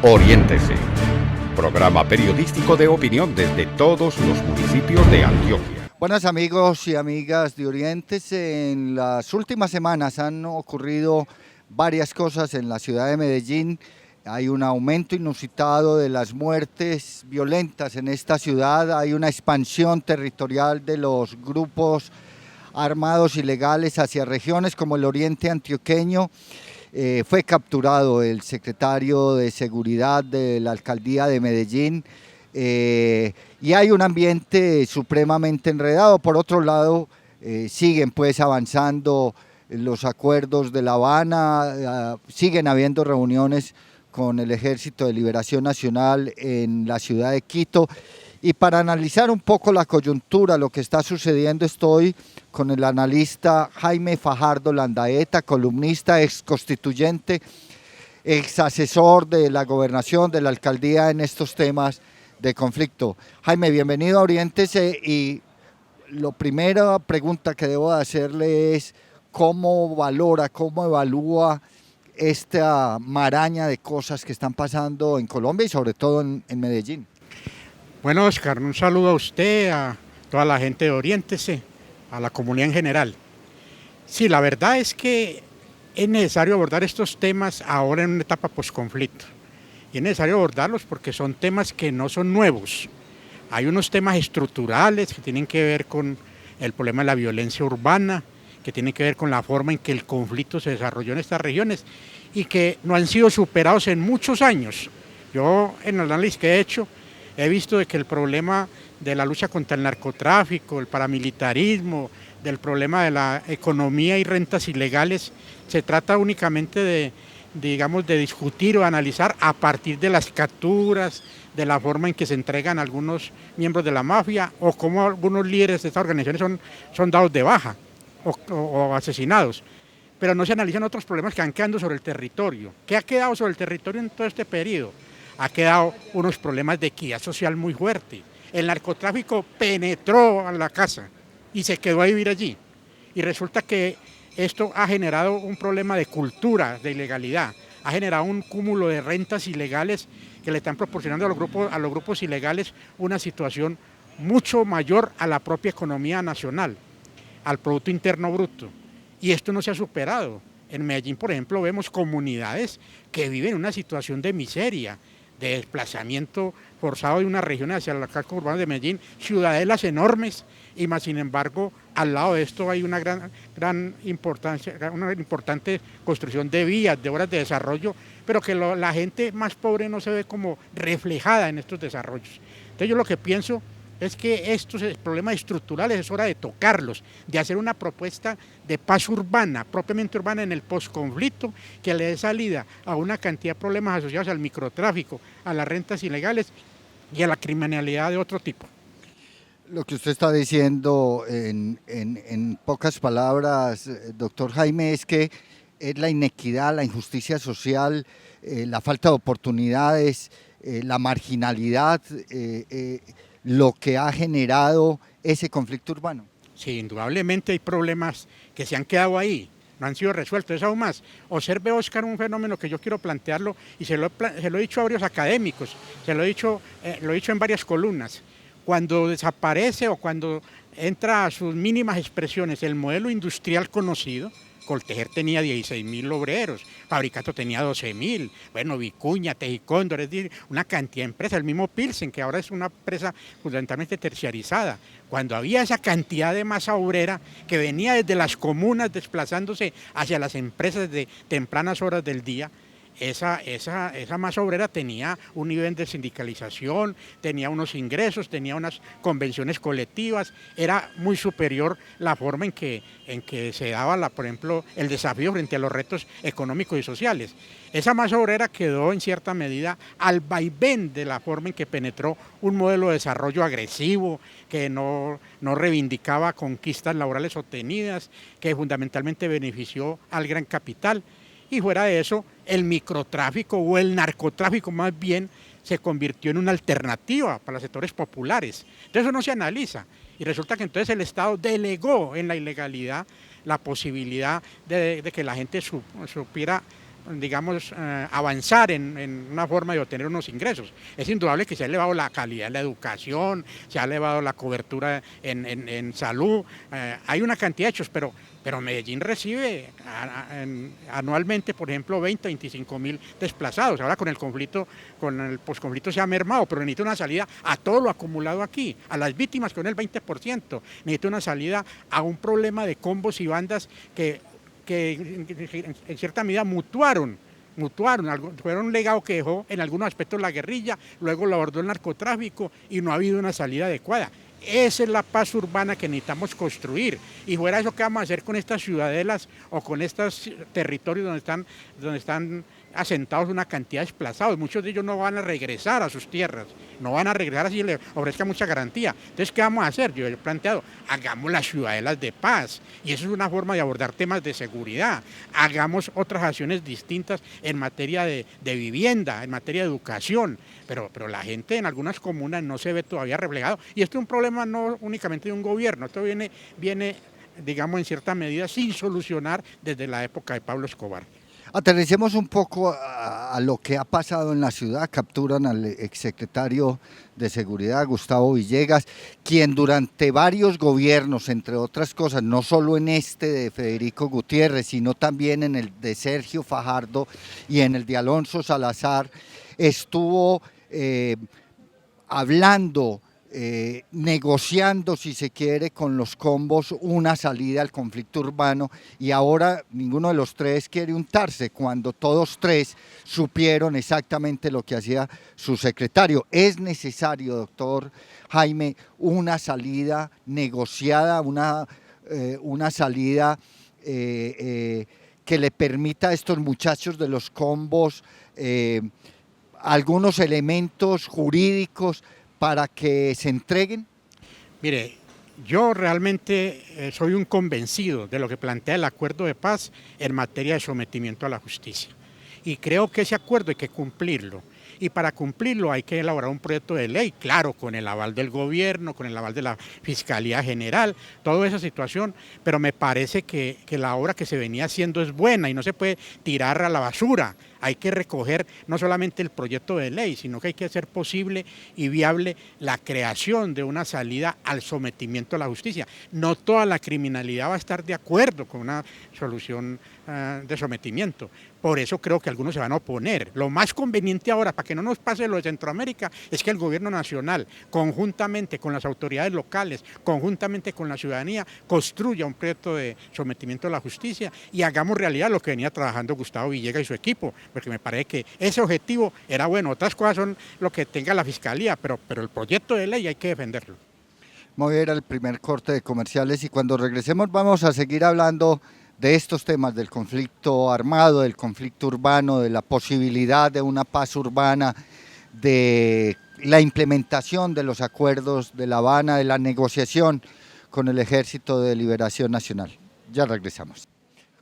Oriéntese, programa periodístico de opinión desde todos los municipios de Antioquia. Buenas amigos y amigas de Oriéntese, en las últimas semanas han ocurrido varias cosas en la ciudad de Medellín. Hay un aumento inusitado de las muertes violentas en esta ciudad, hay una expansión territorial de los grupos armados ilegales hacia regiones como el oriente antioqueño. Fue capturado el secretario de Seguridad de la Alcaldía de Medellín y hay un ambiente supremamente enredado. Por otro lado, siguen pues avanzando los acuerdos de La Habana, siguen habiendo reuniones con el Ejército de Liberación Nacional en la ciudad de Quito. Y para analizar un poco la coyuntura, lo que está sucediendo, estoy con el analista Jaime Fajardo Landaeta, columnista, ex constituyente, ex asesor de la gobernación, de la alcaldía en estos temas de conflicto. Jaime, bienvenido a Oriéntese, y la primera pregunta que debo hacerle es ¿cómo valora, cómo evalúa esta maraña de cosas que están pasando en Colombia y sobre todo en Medellín? Bueno, Oscar, un saludo a usted, a toda la gente de Oriéntese, a la comunidad en general. Sí, la verdad es que es necesario abordar estos temas ahora en una etapa posconflicto. Y es necesario abordarlos porque son temas que no son nuevos. Hay unos temas estructurales que tienen que ver con el problema de la violencia urbana, que tienen que ver con la forma en que el conflicto se desarrolló en estas regiones y que no han sido superados en muchos años. Yo, en el análisis que he hecho, he visto de que el problema de la lucha contra el narcotráfico, el paramilitarismo, del problema de la economía y rentas ilegales, se trata únicamente de discutir o analizar a partir de las capturas, de la forma en que se entregan algunos miembros de la mafia o cómo algunos líderes de estas organizaciones son dados de baja o asesinados. Pero no se analizan otros problemas que han quedado sobre el territorio. ¿Qué ha quedado sobre el territorio en todo este periodo? Ha quedado unos problemas de equidad social muy fuertes. El narcotráfico penetró a la casa y se quedó a vivir allí. Y resulta que esto ha generado un problema de cultura, de ilegalidad. Ha generado un cúmulo de rentas ilegales que le están proporcionando a los grupos ilegales una situación mucho mayor a la propia economía nacional, al Producto Interno Bruto. Y esto no se ha superado. En Medellín, por ejemplo, vemos comunidades que viven una situación de miseria, de desplazamiento forzado de una región hacia la casco urbana de Medellín, ciudadelas enormes, y más sin embargo, al lado de esto hay una gran importancia, una importante construcción de vías, de obras de desarrollo, pero que la gente más pobre no se ve como reflejada en estos desarrollos. Entonces yo lo que pienso es que estos problemas estructurales es hora de tocarlos, de hacer una propuesta de paz urbana, propiamente urbana en el posconflicto, que le dé salida a una cantidad de problemas asociados al microtráfico, a las rentas ilegales y a la criminalidad de otro tipo. Lo que usted está diciendo en pocas palabras, doctor Jaime, es que es la inequidad, la injusticia social, la falta de oportunidades, la marginalidad, lo que ha generado ese conflicto urbano. Sí, indudablemente hay problemas que se han quedado ahí, no han sido resueltos. Es aún más. Observe, Oscar, un fenómeno que yo quiero plantearlo y se lo he dicho a varios académicos, lo he dicho en varias columnas. Cuando desaparece o cuando entra a sus mínimas expresiones el modelo industrial conocido, Coltejer tenía 16.000 obreros, Fabricato tenía 12.000, bueno, Vicuña, Tejicóndor, es decir, una cantidad de empresas, el mismo Pilsen, que ahora es una empresa fundamentalmente terciarizada. Cuando había esa cantidad de masa obrera que venía desde las comunas desplazándose hacia las empresas de tempranas horas del día, esa masa obrera tenía un nivel de sindicalización, tenía unos ingresos, tenía unas convenciones colectivas, era muy superior la forma en que se daba, por ejemplo, el desafío frente a los retos económicos y sociales. Esa masa obrera quedó en cierta medida al vaivén de la forma en que penetró un modelo de desarrollo agresivo, que no reivindicaba conquistas laborales obtenidas, que fundamentalmente benefició al gran capital. Y fuera de eso, el microtráfico o el narcotráfico más bien se convirtió en una alternativa para los sectores populares. Entonces eso no se analiza y resulta que entonces el Estado delegó en la ilegalidad la posibilidad de que la gente supiera digamos, avanzar en una forma de obtener unos ingresos. Es indudable que se ha elevado la calidad de la educación, se ha elevado la cobertura en salud, hay una cantidad de hechos, pero Medellín recibe anualmente, por ejemplo, 20, 25 mil desplazados. Ahora con el conflicto, con el posconflicto se ha mermado, pero necesita una salida a todo lo acumulado aquí, a las víctimas con el 20%, necesita una salida a un problema de combos y bandas que en cierta medida mutuaron, fueron un legado que dejó en algunos aspectos la guerrilla, luego lo abordó el narcotráfico y no ha habido una salida adecuada. Esa es la paz urbana que necesitamos construir. Y fuera eso, ¿qué vamos a hacer con estas ciudadelas o con estos territorios donde están asentados una cantidad de desplazados? Muchos de ellos no van a regresar a sus tierras, no van a regresar así les ofrezca mucha garantía. Entonces, ¿qué vamos a hacer? Yo he planteado, hagamos las ciudadelas de paz, y eso es una forma de abordar temas de seguridad. Hagamos otras acciones distintas en materia de vivienda, en materia de educación, pero la gente en algunas comunas no se ve todavía reflejado, y esto es un problema no únicamente de un gobierno, esto viene, digamos, en cierta medida sin solucionar desde la época de Pablo Escobar. Aterricemos un poco a lo que ha pasado en la ciudad. Capturan al exsecretario de Seguridad, Gustavo Villegas, quien durante varios gobiernos, entre otras cosas, no solo en este de Federico Gutiérrez, sino también en el de Sergio Fajardo y en el de Alonso Salazar, estuvo hablando, negociando, si se quiere, con los combos una salida al conflicto urbano, y ahora ninguno de los tres quiere untarse cuando todos tres supieron exactamente lo que hacía su secretario. Es necesario, doctor Jaime, una salida negociada, una salida que le permita a estos muchachos de los combos algunos elementos jurídicos para que se entreguen. Mire, yo realmente soy un convencido de lo que plantea el acuerdo de paz en materia de sometimiento a la justicia. Y creo que ese acuerdo hay que cumplirlo. Y para cumplirlo hay que elaborar un proyecto de ley, claro, con el aval del gobierno, con el aval de la Fiscalía General, toda esa situación, pero me parece que la obra que se venía haciendo es buena y no se puede tirar a la basura. Hay que recoger no solamente el proyecto de ley, sino que hay que hacer posible y viable la creación de una salida al sometimiento a la justicia. No toda la criminalidad va a estar de acuerdo con una solución de sometimiento. Por eso creo que algunos se van a oponer. Lo más conveniente ahora, para que no nos pase lo de Centroamérica, es que el gobierno nacional, conjuntamente con las autoridades locales, conjuntamente con la ciudadanía, construya un proyecto de sometimiento a la justicia y hagamos realidad lo que venía trabajando Gustavo Villegas y su equipo, porque me parece que ese objetivo era bueno. Otras cosas son lo que tenga la Fiscalía, pero el proyecto de ley hay que defenderlo. Voy a ir al primer corte de comerciales y cuando regresemos vamos a seguir hablando de estos temas, del conflicto armado, del conflicto urbano, de la posibilidad de una paz urbana, de la implementación de los acuerdos de La Habana, de la negociación con el Ejército de Liberación Nacional. Ya regresamos.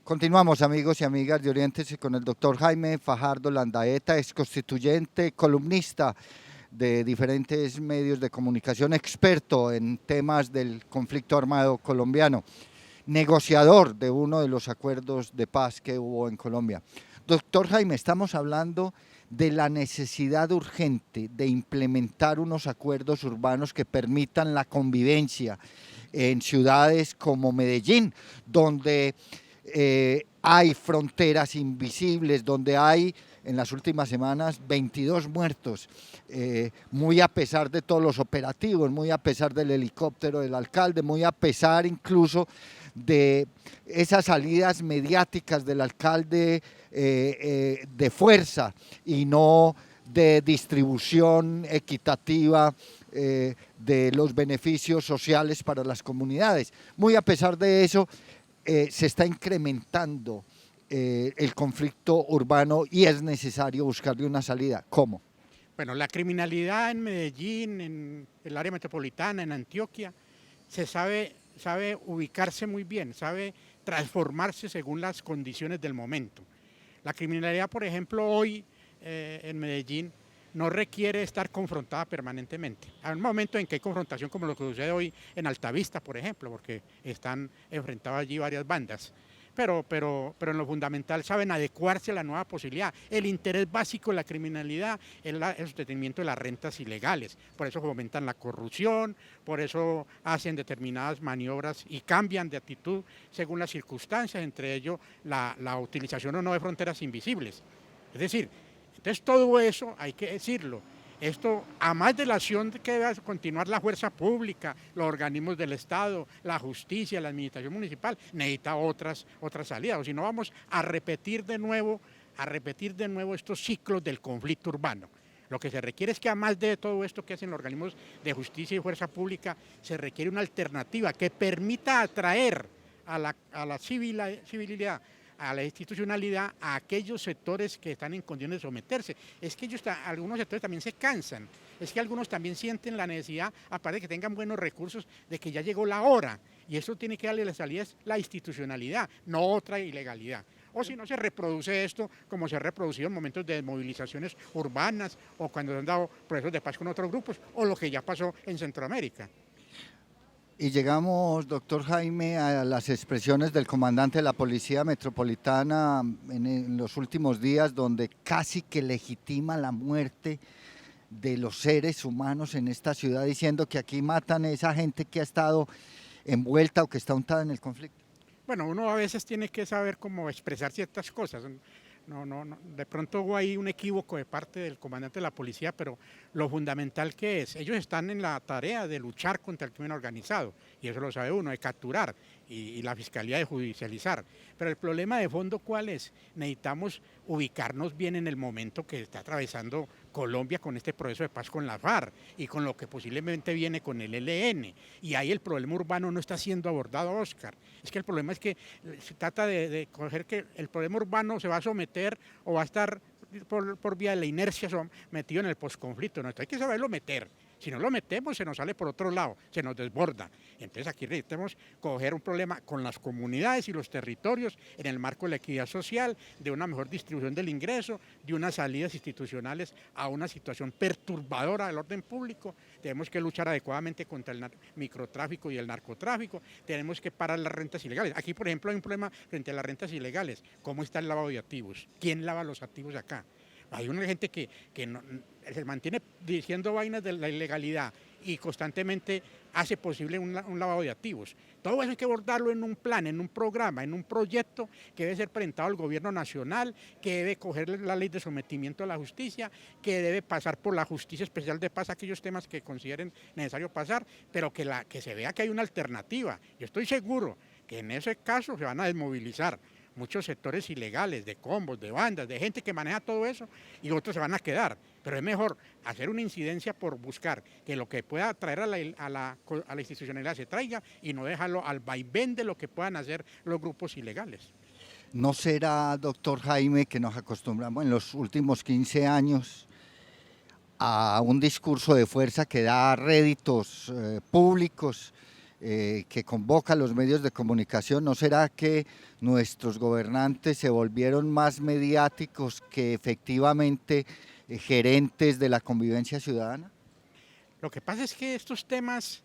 Continuamos, amigos y amigas de Oriéntese, con el doctor Jaime Fajardo Landaeta, ex constituyente, columnista de diferentes medios de comunicación, experto en temas del conflicto armado colombiano, negociador de uno de los acuerdos de paz que hubo en Colombia. Doctor Jaime, estamos hablando de la necesidad urgente de implementar unos acuerdos urbanos que permitan la convivencia en ciudades como Medellín, donde hay fronteras invisibles, donde hay en las últimas semanas 22 muertos, muy a pesar de todos los operativos, muy a pesar del helicóptero del alcalde, muy a pesar incluso de esas salidas mediáticas del alcalde de fuerza y no de distribución equitativa de los beneficios sociales para las comunidades. Muy a pesar de eso, se está incrementando el conflicto urbano y es necesario buscarle una salida. ¿Cómo? Bueno, la criminalidad en Medellín, en el área metropolitana, en Antioquia, se sabe ubicarse muy bien, sabe transformarse según las condiciones del momento. La criminalidad, por ejemplo, hoy en Medellín no requiere estar confrontada permanentemente. Hay un momento en que hay confrontación como lo que sucede hoy en Altavista, por ejemplo, porque están enfrentadas allí varias bandas. pero en lo fundamental saben adecuarse a la nueva posibilidad. El interés básico de la criminalidad es el sostenimiento de las rentas ilegales, por eso fomentan la corrupción, por eso hacen determinadas maniobras y cambian de actitud según las circunstancias, entre ellos la utilización o no de fronteras invisibles. Es decir, entonces todo eso hay que decirlo. Esto, a más de la acción que debe continuar la fuerza pública, los organismos del Estado, la justicia, la administración municipal, necesita otras salidas, o si no vamos a repetir de nuevo estos ciclos del conflicto urbano. Lo que se requiere es que, además de todo esto que hacen los organismos de justicia y fuerza pública, se requiere una alternativa que permita atraer a la civilidad, a la institucionalidad, a aquellos sectores que están en condiciones de someterse. Es que algunos sectores también se cansan, es que algunos también sienten la necesidad, aparte de que tengan buenos recursos, de que ya llegó la hora, y eso tiene que darle la salida, es la institucionalidad, no otra ilegalidad. O si no, se reproduce esto como se ha reproducido en momentos de movilizaciones urbanas, o cuando se han dado procesos de paz con otros grupos, o lo que ya pasó en Centroamérica. Y llegamos, doctor Jaime, a las expresiones del comandante de la Policía Metropolitana en los últimos días, donde casi que legitima la muerte de los seres humanos en esta ciudad, diciendo que aquí matan a esa gente que ha estado envuelta o que está untada en el conflicto. Bueno, uno a veces tiene que saber cómo expresar ciertas cosas. No, de pronto hubo ahí un equívoco de parte del comandante de la policía, pero lo fundamental que es, ellos están en la tarea de luchar contra el crimen organizado, y eso lo sabe uno, de capturar, y la fiscalía de judicializar. Pero el problema de fondo, ¿cuál es? Necesitamos ubicarnos bien en el momento que está atravesando Colombia con este proceso de paz con la FARC y con lo que posiblemente viene con el ELN. Y ahí el problema urbano no está siendo abordado, Oscar. Es que el problema es que se trata de coger que el problema urbano se va a someter o va a estar por vía de la inercia metido en el posconflicto. No, esto hay que saberlo meter. Si no lo metemos, se nos sale por otro lado, se nos desborda. Entonces aquí necesitamos coger un problema con las comunidades y los territorios en el marco de la equidad social, de una mejor distribución del ingreso, de unas salidas institucionales a una situación perturbadora del orden público. Tenemos que luchar adecuadamente contra el microtráfico y el narcotráfico. Tenemos que parar las rentas ilegales. Aquí, por ejemplo, hay un problema frente a las rentas ilegales. ¿Cómo está el lavado de activos? ¿Quién lava los activos acá? Hay una gente que se mantiene diciendo vainas de la ilegalidad y constantemente hace posible un lavado de activos. Todo eso hay que abordarlo en un plan, en un programa, en un proyecto que debe ser presentado al gobierno nacional, que debe coger la ley de sometimiento a la justicia, que debe pasar por la justicia especial de paz aquellos temas que consideren necesario pasar, pero que se vea que hay una alternativa. Yo estoy seguro que en ese caso se van a desmovilizar muchos sectores ilegales, de combos, de bandas, de gente que maneja todo eso, y otros se van a quedar. Pero es mejor hacer una incidencia por buscar que lo que pueda traer a la institucionalidad se traiga y no dejarlo al vaivén de lo que puedan hacer los grupos ilegales. ¿No será, doctor Jaime, que nos acostumbramos en los últimos 15 años a un discurso de fuerza que da réditos públicos, que convoca a los medios de comunicación? ¿No será que nuestros gobernantes se volvieron más mediáticos que efectivamente gerentes de la convivencia ciudadana? Lo que pasa es que estos temas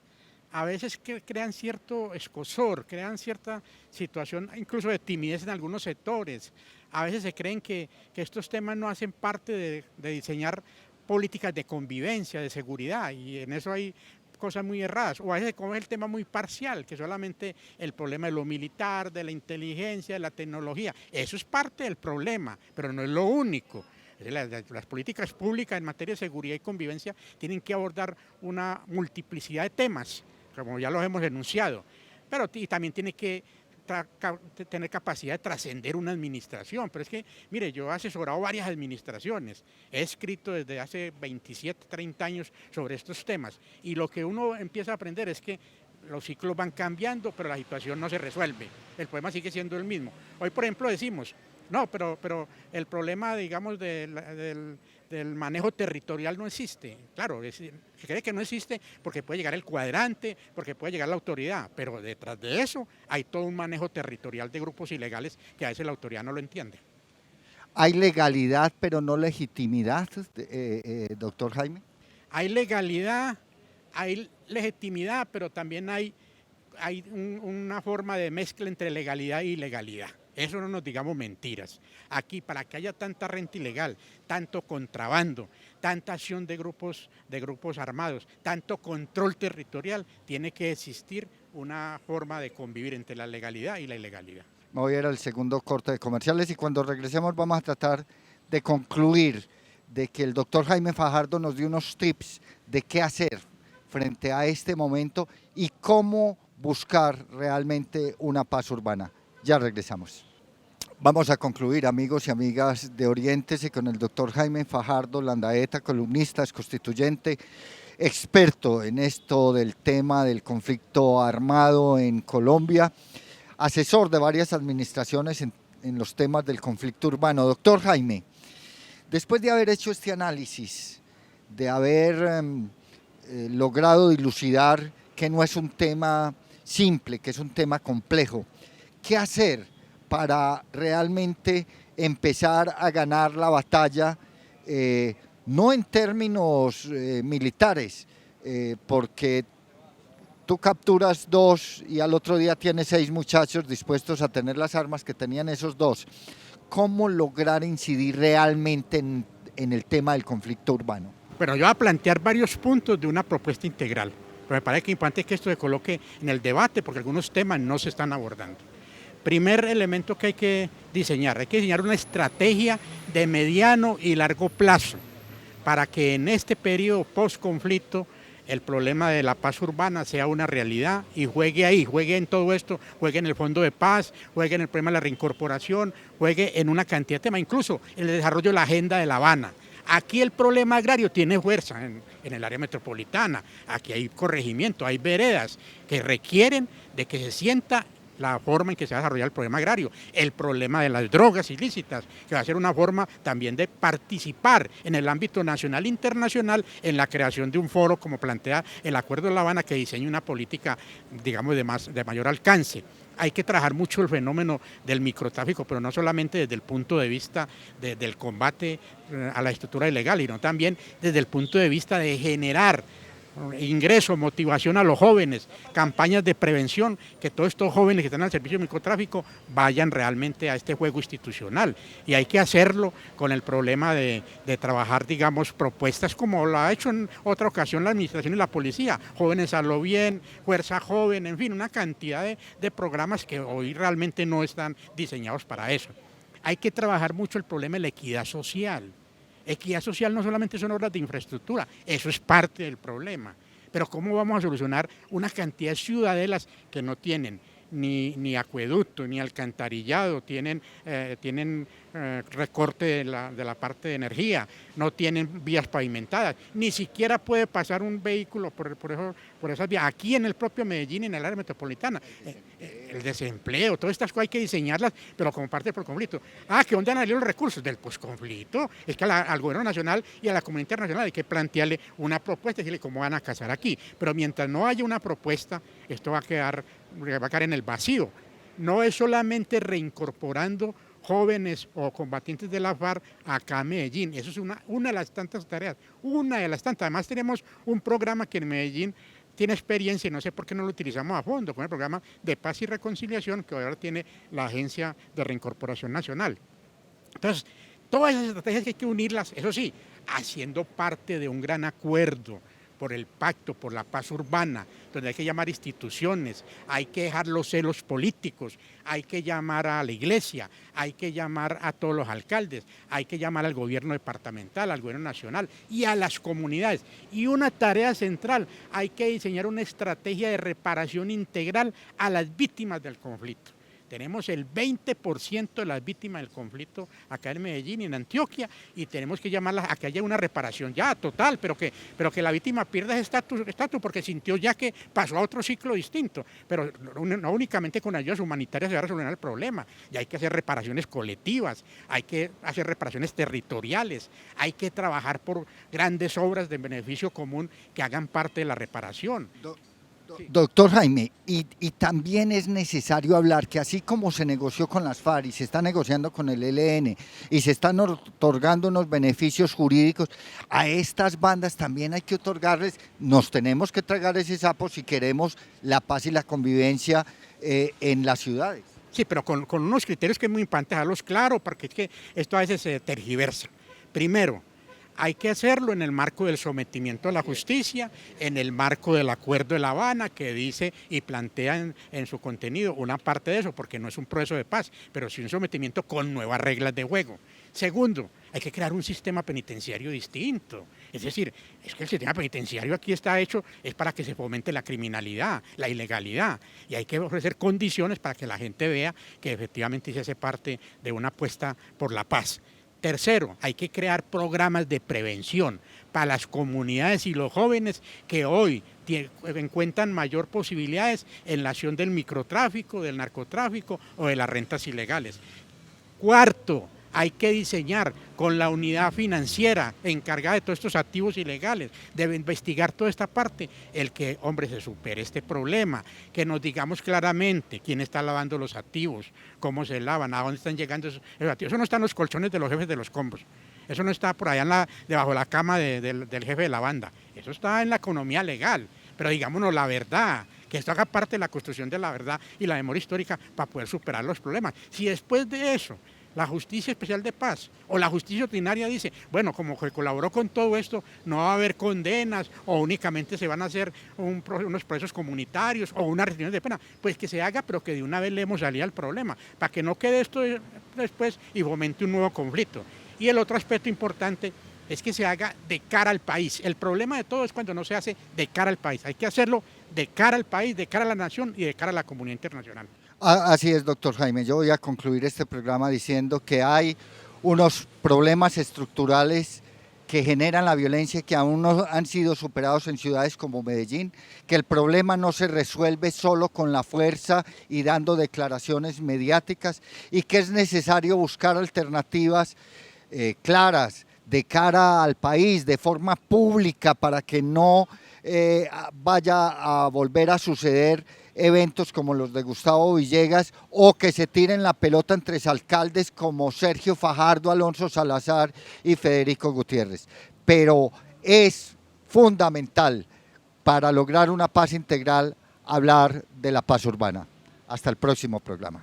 a veces crean cierto escozor, crean cierta situación incluso de timidez en algunos sectores. A veces se creen que estos temas no hacen parte de diseñar políticas de convivencia, de seguridad, y en eso hay cosas muy erradas, o a veces como es el tema muy parcial, que solamente el problema de lo militar, de la inteligencia, de la tecnología, eso es parte del problema, pero no es lo único. Las políticas públicas en materia de seguridad y convivencia tienen que abordar una multiplicidad de temas, como ya los hemos enunciado, pero también tiene que tener capacidad de trascender una administración. Pero es que, mire, yo he asesorado varias administraciones, he escrito desde hace 27, 30 años sobre estos temas, y lo que uno empieza a aprender es que los ciclos van cambiando, pero la situación no se resuelve, el problema sigue siendo el mismo. Hoy, por ejemplo, decimos, no, pero el problema, digamos, del manejo territorial no existe. Claro, se cree que no existe porque puede llegar el cuadrante, porque puede llegar la autoridad, pero detrás de eso hay todo un manejo territorial de grupos ilegales que a veces la autoridad no lo entiende. ¿Hay legalidad pero no legitimidad, doctor Jaime? Hay legalidad, hay legitimidad, pero también hay una forma de mezcla entre legalidad y ilegalidad. Eso no nos digamos mentiras. Aquí, para que haya tanta renta ilegal, tanto contrabando, tanta acción de grupos armados, tanto control territorial, tiene que existir una forma de convivir entre la legalidad y la ilegalidad. Me voy a ir al segundo corte de comerciales y cuando regresemos vamos a tratar de concluir de que el doctor Jaime Fajardo nos dio unos tips de qué hacer frente a este momento y cómo buscar realmente una paz urbana. Ya regresamos. Vamos a concluir, amigos y amigas de Oriéntese, con el doctor Jaime Fajardo Landaeta, columnista, constituyente, experto en esto del tema del conflicto armado en Colombia, asesor de varias administraciones en los temas del conflicto urbano. Doctor Jaime, después de haber hecho este análisis, de haber logrado dilucidar que no es un tema simple, que es un tema complejo, ¿qué hacer para realmente empezar a ganar la batalla, no en términos militares, porque tú capturas 2 y al otro día tienes 6 muchachos dispuestos a tener las armas que tenían esos 2? ¿Cómo lograr incidir realmente en el tema del conflicto urbano? Bueno, yo voy a plantear varios puntos de una propuesta integral, pero me parece que es importante que esto se coloque en el debate porque algunos temas no se están abordando. Primer elemento que hay que diseñar una estrategia de mediano y largo plazo para que en este periodo post-conflicto el problema de la paz urbana sea una realidad y juegue ahí, juegue en todo esto, juegue en el Fondo de Paz, juegue en el problema de la reincorporación, juegue en una cantidad de temas, incluso en el desarrollo de la agenda de La Habana. Aquí el problema agrario tiene fuerza en el área metropolitana, aquí hay corregimiento, hay veredas que requieren de que se sienta la forma en que se va a desarrollar el problema agrario, el problema de las drogas ilícitas, que va a ser una forma también de participar en el ámbito nacional e internacional en la creación de un foro, como plantea el Acuerdo de La Habana, que diseñe una política, digamos, de mayor alcance. Hay que trabajar mucho el fenómeno del microtráfico, pero no solamente desde el punto de vista del combate a la estructura ilegal, sino también desde el punto de vista de generar ingreso, motivación a los jóvenes, campañas de prevención, que todos estos jóvenes que están al servicio del microtráfico vayan realmente a este juego institucional. Y hay que hacerlo con el problema de trabajar, digamos, propuestas como lo ha hecho en otra ocasión la administración y la policía, Jóvenes a lo Bien, Fuerza Joven, en fin, una cantidad de programas que hoy realmente no están diseñados para eso. Hay que trabajar mucho el problema de la equidad social. Equidad social no solamente son obras de infraestructura, eso es parte del problema. Pero ¿cómo vamos a solucionar una cantidad de ciudadelas que no tienen ni acueducto, ni alcantarillado, tienen recorte de la parte de energía, no tienen vías pavimentadas, ni siquiera puede pasar un vehículo por esas vías? Aquí en el propio Medellín, en el área metropolitana, el desempleo, todas estas cosas hay que diseñarlas, pero como parte del conflicto. ¿Que dónde han salido los recursos? Del posconflicto. Es que al gobierno nacional y a la comunidad internacional hay que plantearle una propuesta y decirle cómo van a casar aquí. Pero mientras no haya una propuesta, esto va a quedar en el vacío. No es solamente reincorporando jóvenes o combatientes de la FARC acá a Medellín, eso es una de las tantas tareas, una de las tantas. Además tenemos un programa que en Medellín tiene experiencia y no sé por qué no lo utilizamos a fondo, con el programa de paz y reconciliación que ahora tiene la Agencia de Reincorporación Nacional. Entonces, todas esas estrategias hay que unirlas, eso sí, haciendo parte de un gran acuerdo por el pacto, por la paz urbana, donde hay que llamar instituciones, hay que dejar los celos políticos, hay que llamar a la iglesia, hay que llamar a todos los alcaldes, hay que llamar al gobierno departamental, al gobierno nacional y a las comunidades. Y una tarea central, hay que diseñar una estrategia de reparación integral a las víctimas del conflicto. Tenemos el 20% de las víctimas del conflicto acá en Medellín y en Antioquia, y tenemos que llamarlas a que haya una reparación ya total, pero que la víctima pierda ese estatus porque sintió ya que pasó a otro ciclo distinto. Pero no únicamente con ayudas humanitarias se va a resolver el problema, ya hay que hacer reparaciones colectivas, hay que hacer reparaciones territoriales, hay que trabajar por grandes obras de beneficio común que hagan parte de la reparación. Doctor Jaime, y también es necesario hablar que así como se negoció con las FARC y se está negociando con el ELN y se están otorgando unos beneficios jurídicos, a estas bandas también hay que otorgarles, nos tenemos que tragar ese sapo si queremos la paz y la convivencia en las ciudades. Sí, pero con unos criterios que es muy importante dejarlos claros, porque es que esto a veces se tergiversa. Primero, hay que hacerlo en el marco del sometimiento a la justicia, en el marco del Acuerdo de La Habana, que dice y plantea en su contenido una parte de eso, porque no es un proceso de paz, pero sí un sometimiento con nuevas reglas de juego. Segundo, hay que crear un sistema penitenciario distinto. Es decir, es que el sistema penitenciario aquí está hecho es para que se fomente la criminalidad, la ilegalidad, y hay que ofrecer condiciones para que la gente vea que efectivamente se hace parte de una apuesta por la paz. Tercero, hay que crear programas de prevención para las comunidades y los jóvenes que hoy encuentran mayor posibilidades en la acción del microtráfico, del narcotráfico o de las rentas ilegales. Cuarto, hay que diseñar con la unidad financiera encargada de todos estos activos ilegales, debe investigar toda esta parte, el que, hombre, se supere este problema, que nos digamos claramente quién está lavando los activos, cómo se lavan, a dónde están llegando esos activos. Eso no está en los colchones de los jefes de los combos, eso no está por allá debajo de la cama del jefe de la banda, eso está en la economía legal, pero digámonos la verdad, que esto haga parte de la construcción de la verdad y la memoria histórica para poder superar los problemas. Si después de eso la Justicia Especial de Paz o la justicia ordinaria dice, bueno, como que colaboró con todo esto, no va a haber condenas o únicamente se van a hacer unos procesos comunitarios o unas restricciones de pena, pues que se haga, pero que de una vez le hemos salido al problema, para que no quede esto después y fomente un nuevo conflicto. Y el otro aspecto importante es que se haga de cara al país. El problema de todo es cuando no se hace de cara al país, hay que hacerlo de cara al país, de cara a la nación y de cara a la comunidad internacional. Así es, doctor Jaime. Yo voy a concluir este programa diciendo que hay unos problemas estructurales que generan la violencia que aún no han sido superados en ciudades como Medellín, que el problema no se resuelve solo con la fuerza y dando declaraciones mediáticas y que es necesario buscar alternativas claras de cara al país, de forma pública, para que no vaya a volver a suceder eventos como los de Gustavo Villegas o que se tiren la pelota entre alcaldes como Sergio Fajardo, Alonso Salazar y Federico Gutiérrez. Pero es fundamental para lograr una paz integral hablar de la paz urbana. Hasta el próximo programa.